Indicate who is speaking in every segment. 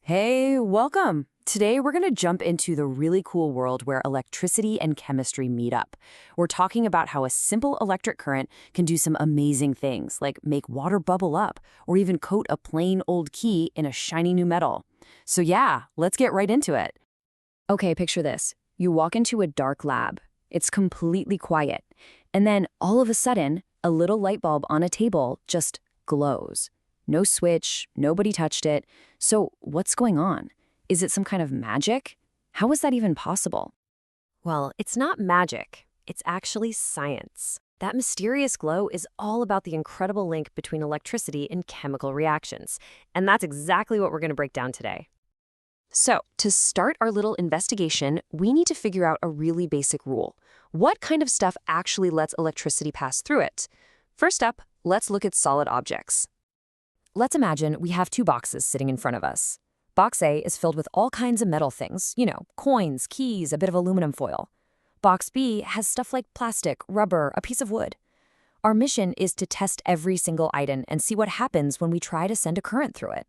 Speaker 1: Hey, welcome. Today we're going to jump into the really cool world where electricity and chemistry meet up. We're talking about how a simple electric current can do some amazing things, like make water bubble up or even coat a plain old key in a shiny new metal. So yeah, let's get right into it. Okay, picture this. You walk into a dark lab. It's completely quiet. And then all of a sudden, a little light bulb on a table just glows. No switch, nobody touched it. So what's going on? Is it some kind of magic? How is that even possible?
Speaker 2: Well, it's not magic. It's actually science. That mysterious glow is all about the incredible link between electricity and chemical reactions. And that's exactly what we're going to break down today. So, to start our little investigation, we need to figure out a really basic rule. What kind of stuff actually lets electricity pass through it? First up, let's look at solid objects. Let's imagine we have two boxes sitting in front of us. Box A is filled with all kinds of metal things, coins, keys, a bit of aluminum foil. Box B has stuff like plastic, rubber, a piece of wood. Our mission is to test every single item and see what happens when we try to send a current through it.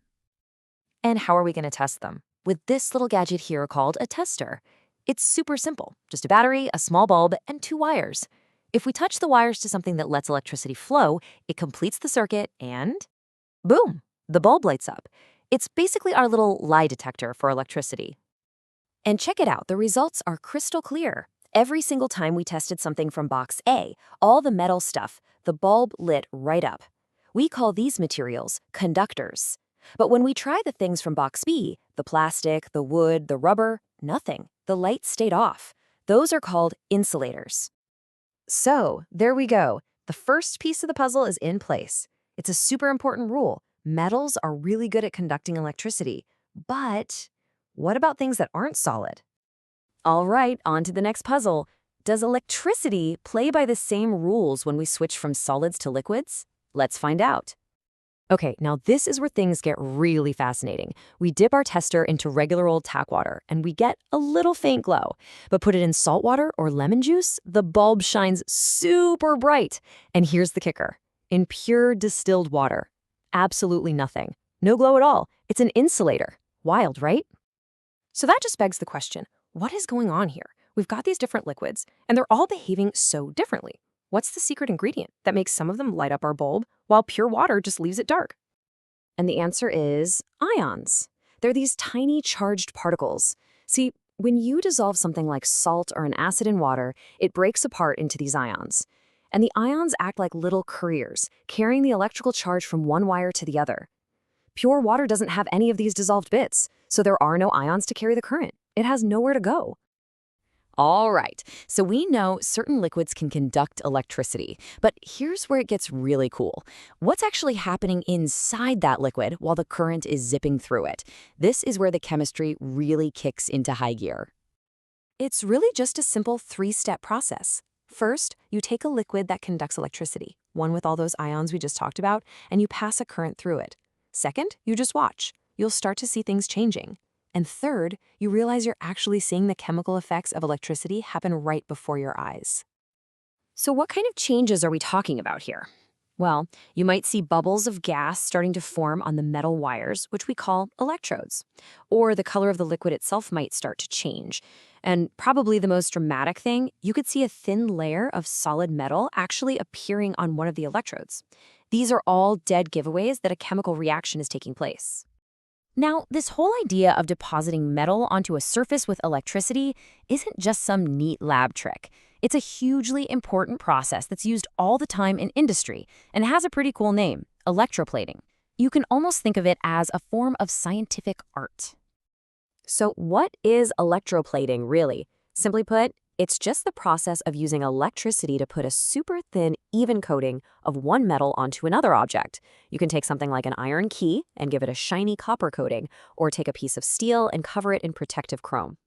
Speaker 2: And how are we going to test them? With this little gadget here called a tester. It's super simple, just a battery, a small bulb, and two wires. If we touch the wires to something that lets electricity flow, it completes the circuit and boom, the bulb lights up. It's basically our little lie detector for electricity. And check it out, the results are crystal clear. Every single time we tested something from box A, all the metal stuff, the bulb lit right up. We call these materials conductors. But when we try the things from box B, the plastic, the wood, the rubber, nothing. The light stayed off. Those are called insulators. So, there we go. The first piece of the puzzle is in place. It's a super important rule. Metals are really good at conducting electricity. But what about things that aren't solid? All right, on to the next puzzle. Does electricity play by the same rules when we switch from solids to liquids? Let's find out. Okay, now this is where things get really fascinating. We dip our tester into regular old tap water, and we get a little faint glow. But put it in salt water or lemon juice, the bulb shines super bright. And here's the kicker. In pure distilled water, absolutely nothing. No glow at all. It's an insulator. Wild, right? So that just begs the question, what is going on here? We've got these different liquids, and they're all behaving so differently. What's the secret ingredient that makes some of them light up our bulb, while pure water just leaves it dark? And the answer is ions. They're these tiny charged particles. See, when you dissolve something like salt or an acid in water, it breaks apart into these ions. And the ions act like little couriers, carrying the electrical charge from one wire to the other. Pure water doesn't have any of these dissolved bits, so there are no ions to carry the current. It has nowhere to go. All right, so we know certain liquids can conduct electricity, but here's where it gets really cool. What's actually happening inside that liquid while the current is zipping through it? This is where the chemistry really kicks into high gear. It's really just a simple three-step process. First, you take a liquid that conducts electricity, one with all those ions we just talked about, and you pass a current through it. Second, you just watch. You'll start to see things changing. And third, you realize you're actually seeing the chemical effects of electricity happen right before your eyes. So what kind of changes are we talking about here? Well, you might see bubbles of gas starting to form on the metal wires, which we call electrodes. Or the color of the liquid itself might start to change. And probably the most dramatic thing, you could see a thin layer of solid metal actually appearing on one of the electrodes. These are all dead giveaways that a chemical reaction is taking place. Now, this whole idea of depositing metal onto a surface with electricity isn't just some neat lab trick. It's a hugely important process that's used all the time in industry and has a pretty cool name, electroplating. You can almost think of it as a form of scientific art. So what is electroplating really? Simply put, it's just the process of using electricity to put a super thin, even coating of one metal onto another object. You can take something like an iron key and give it a shiny copper coating, or take a piece of steel and cover it in protective chrome.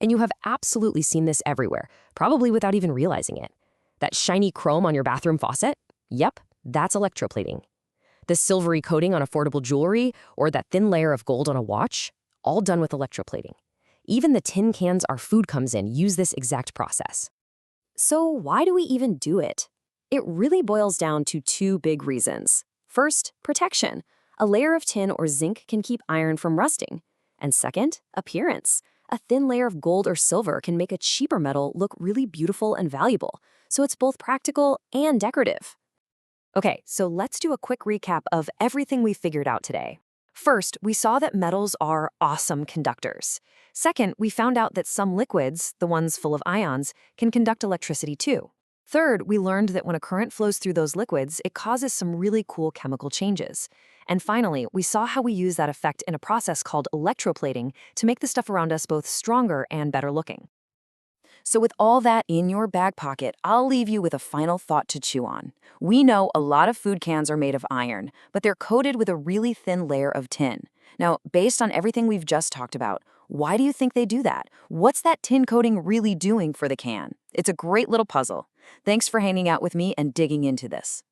Speaker 2: And you have absolutely seen this everywhere, probably without even realizing it. That shiny chrome on your bathroom faucet? Yep, that's electroplating. The silvery coating on affordable jewelry, or that thin layer of gold on a watch? All done with electroplating. Even the tin cans our food comes in use this exact process. So why do we even do it? It really boils down to two big reasons. First, protection. A layer of tin or zinc can keep iron from rusting. And second, appearance. A thin layer of gold or silver can make a cheaper metal look really beautiful and valuable, so it's both practical and decorative. Okay, so let's do a quick recap of everything we figured out today. First, we saw that metals are awesome conductors. Second, we found out that some liquids, the ones full of ions, can conduct electricity too. Third, we learned that when a current flows through those liquids, it causes some really cool chemical changes. And finally, we saw how we use that effect in a process called electroplating to make the stuff around us both stronger and better looking.
Speaker 1: So with all that in your back pocket, I'll leave you with a final thought to chew on. We know a lot of food cans are made of iron, but they're coated with a really thin layer of tin. Now, based on everything we've just talked about, why do you think they do that? What's that tin coating really doing for the can? It's a great little puzzle. Thanks for hanging out with me and digging into this.